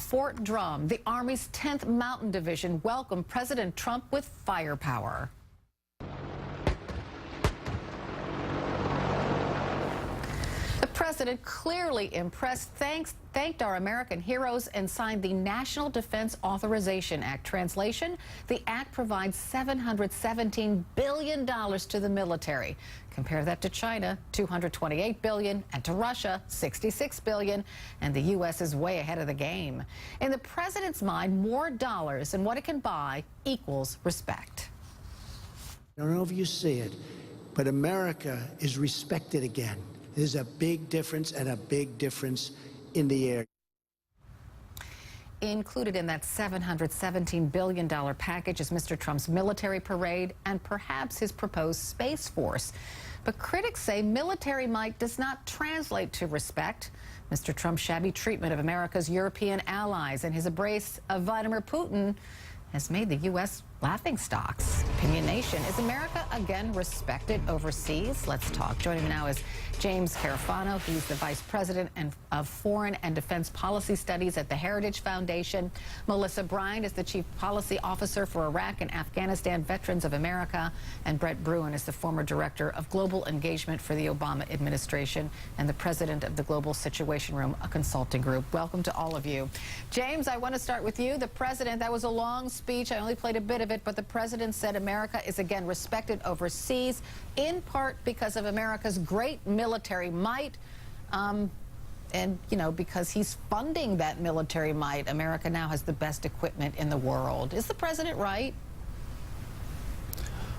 Fort Drum, the Army's 10th Mountain Division, welcomed President Trump with firepower. The president, clearly impressed, thanked our American heroes and signed the National Defense Authorization Act. Translation, the act provides $717 billion to the military. Compare that to China, $228 billion, and to Russia, $66 billion. And the U.S. is way ahead of the game. In the president's mind, more dollars and what it can buy equals respect. I don't know if you see it, but America is respected again. There's a big difference, and a big difference in the air. Included in that $717 billion package is Mr. Trump's military parade and perhaps his proposed Space Force. But critics say military might does not translate to respect. Mr. Trump's shabby treatment of America's European allies and his embrace of Vladimir Putin has made the U.S. laughingstocks. Opinion Nation, is America again respected overseas? Let's talk. Joining me now is James Carafano. He's the Vice President of Foreign and Defense Policy Studies at the Heritage Foundation. Melissa Bryant is the Chief Policy Officer for Iraq and Afghanistan Veterans of America. And Brett Bruin is the former Director of Global Engagement for the Obama administration and the President of the Global Situation Room, a consulting group. Welcome to all of you. James, I want to start with you. The President, that was a long speech. I only played a bit of it, but the President said America is again respected overseas, in part because of America's great military might, and, you know, because he's funding that military might. America now has the best equipment in the world. Is the President right?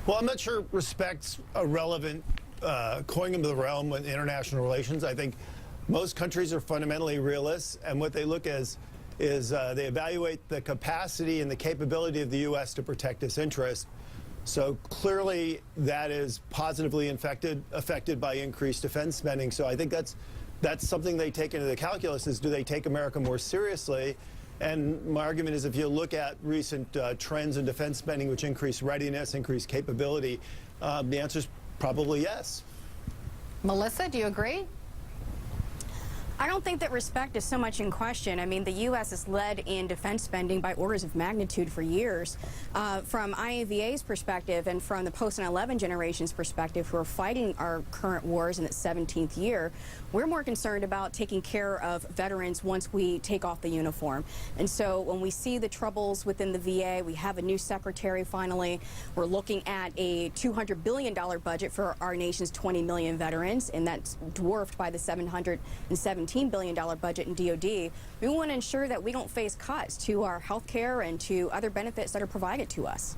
Well, I'm not sure respect's a relevant going into the realm with international relations. I think most countries are fundamentally realists, and what they look as is they evaluate the capacity and the capability of the U.S. to protect its interest. So clearly that is positively affected by increased defense spending. So I think that's something they take into the calculus, is do they take America more seriously? And my argument is, if you look at recent trends in defense spending, which increase readiness, increase capability, the answer is probably yes. Melissa, do you agree? I don't think that respect is so much in question. I mean, the U.S. has led in defense spending by orders of magnitude for years. From IAVA's perspective and from the post-9/11 generation's perspective, who are fighting our current wars in its 17th year, we're more concerned about taking care of veterans once we take off the uniform. And so when we see the troubles within the VA, we have a new secretary finally. We're looking at a $200 billion budget for our nation's 20 million veterans, and that's dwarfed by the $717 billion budget in DOD. We want to ensure that we don't face cuts to our health care and to other benefits that are provided to us.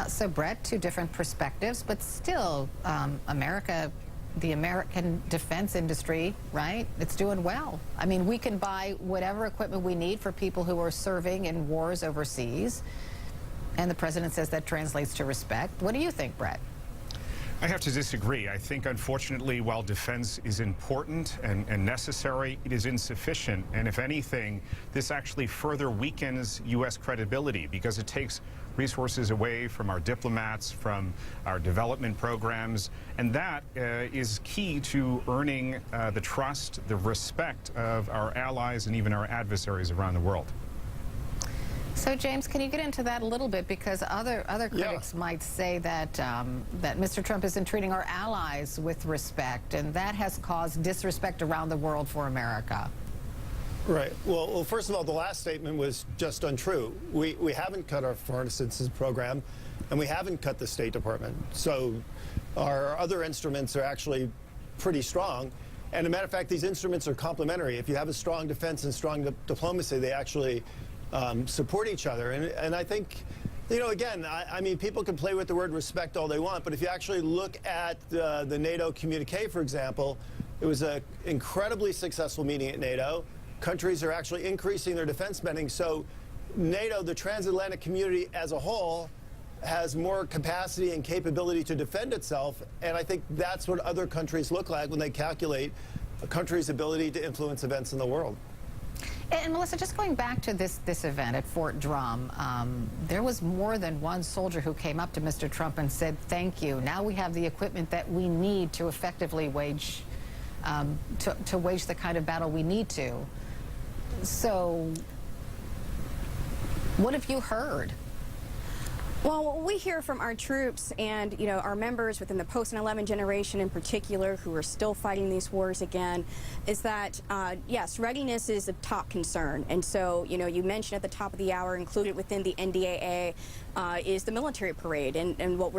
So, Brett, two different perspectives, but still, the American defense industry, right, it's doing well. I mean, we can buy whatever equipment we need for people who are serving in wars overseas, and the President says that translates to respect. What do you think, Brett? I have to disagree. I think, unfortunately, while defense is important and necessary, it is insufficient. And if anything, this actually further weakens U.S. credibility, because it takes resources away from our diplomats, from our development programs. And that is key to earning the trust, the respect of our allies and even our adversaries around the world. So, James, can you get into that a little bit? Because other critics might say that that Mr. Trump isn't treating our allies with respect, and that has caused disrespect around the world for America. Right. Well, first of all, the last statement was just untrue. We haven't cut our foreign assistance program, and we haven't cut the State Department. So our other instruments are actually pretty strong. And as a matter of fact, these instruments are complementary. If you have a strong defense and strong diplomacy, they actually support each other. And I think, you know, again, I mean, people can play with the word respect all they want, but if you actually look at the NATO communique, for example, it was an incredibly successful meeting at NATO. Countries are actually increasing their defense spending. So NATO, the transatlantic community as a whole, has more capacity and capability to defend itself. And I think that's what other countries look like when they calculate a country's ability to influence events in the world. And Melissa, just going back to this event at Fort Drum, there was more than one soldier who came up to Mr. Trump and said, thank you. Now we have the equipment that we need to effectively wage, to wage the kind of battle we need to. So what have you heard? Well, what we hear from our troops and, our members within the post-9/11 generation in particular who are still fighting these wars again is that, yes, readiness is a top concern. And so, you mentioned at the top of the hour, included within the NDAA is the military parade. And what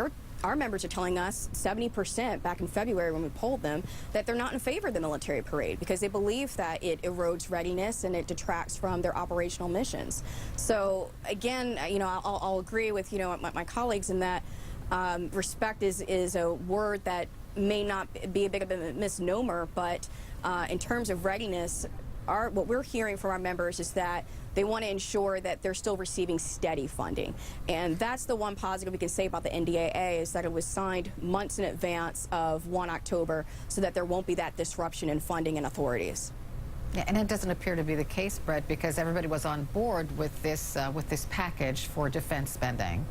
our members are telling us, 70% back in February when we polled them, that they're not in favor of the military parade because they believe that it erodes readiness and it detracts from their operational missions. So again, I'll agree with my colleagues in that respect is a word that may not be a bit of a misnomer, but in terms of readiness, what we're hearing from our members is that they want to ensure that they're still receiving steady funding. And that's the one positive we can say about the NDAA is that it was signed months in advance of 1 October so that there won't be that disruption in funding and authorities. Yeah, and it doesn't appear to be the case, Brett, because everybody was on board with this package for defense spending.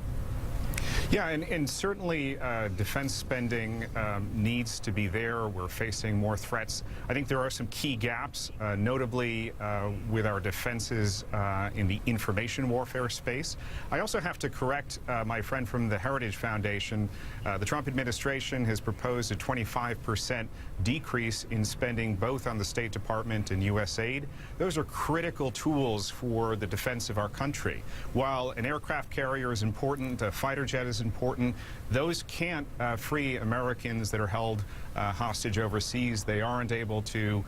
Yeah, and certainly defense spending needs to be there. We're facing more threats. I think there are some key gaps, notably with our defenses in the information warfare space. I also have to correct my friend from the Heritage Foundation. The Trump administration has proposed a 25% decrease in spending both on the State Department and USAID. Those are critical tools for the defense of our country. While an aircraft carrier is important, a fighter jet is important, those can't free Americans that are held hostage overseas. They aren't able to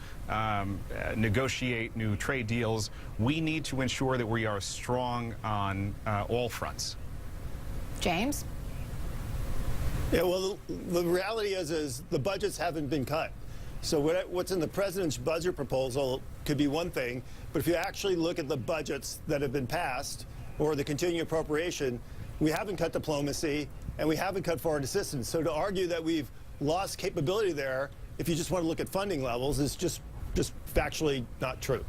negotiate new trade deals. We need to ensure that we are strong on all fronts. James? Yeah, well, the reality is the budgets haven't been cut. So what's in the president's budget proposal could be one thing, but if you actually look at the budgets that have been passed or the continuing appropriation, we haven't cut diplomacy and we haven't cut foreign assistance. So to argue that we've lost capability there, if you just want to look at funding levels, is just factually not true.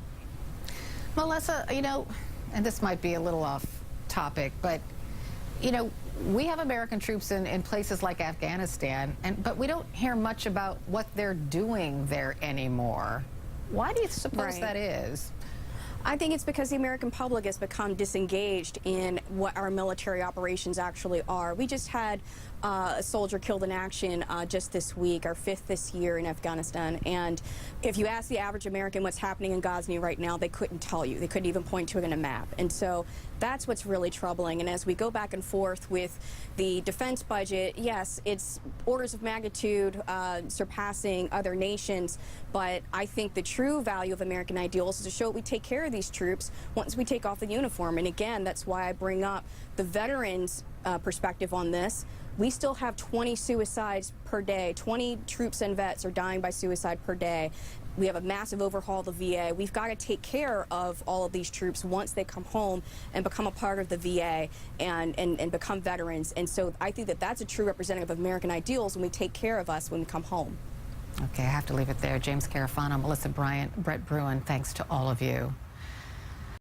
Melissa, and this might be a little off topic, but we have American troops in places like Afghanistan, but we don't hear much about what they're doing there anymore. Why do you suppose that is? I think it's because the American public has become disengaged in what our military operations actually are. We just had a soldier killed in action just this week, our 5th this year in Afghanistan. And if you ask the average American what's happening in Ghazni right now, they couldn't tell you. They couldn't even point to it in a map. And so that's what's really troubling. And as we go back and forth with the defense budget, yes, it's orders of magnitude surpassing other nations. But I think the true value of American ideals is to show we take care of these troops once we take off the uniform. And again, that's why I bring up the veterans' perspective on this. We still have 20 suicides per day. 20 troops and vets are dying by suicide per day. We have a massive overhaul of the VA. We've got to take care of all of these troops once they come home and become a part of the VA and become veterans. And so I think that that's a true representative of American ideals when we take care of us when we come home. Okay, I have to leave it there. James Carafano, Melissa Bryant, Brett Bruin, thanks to all of you.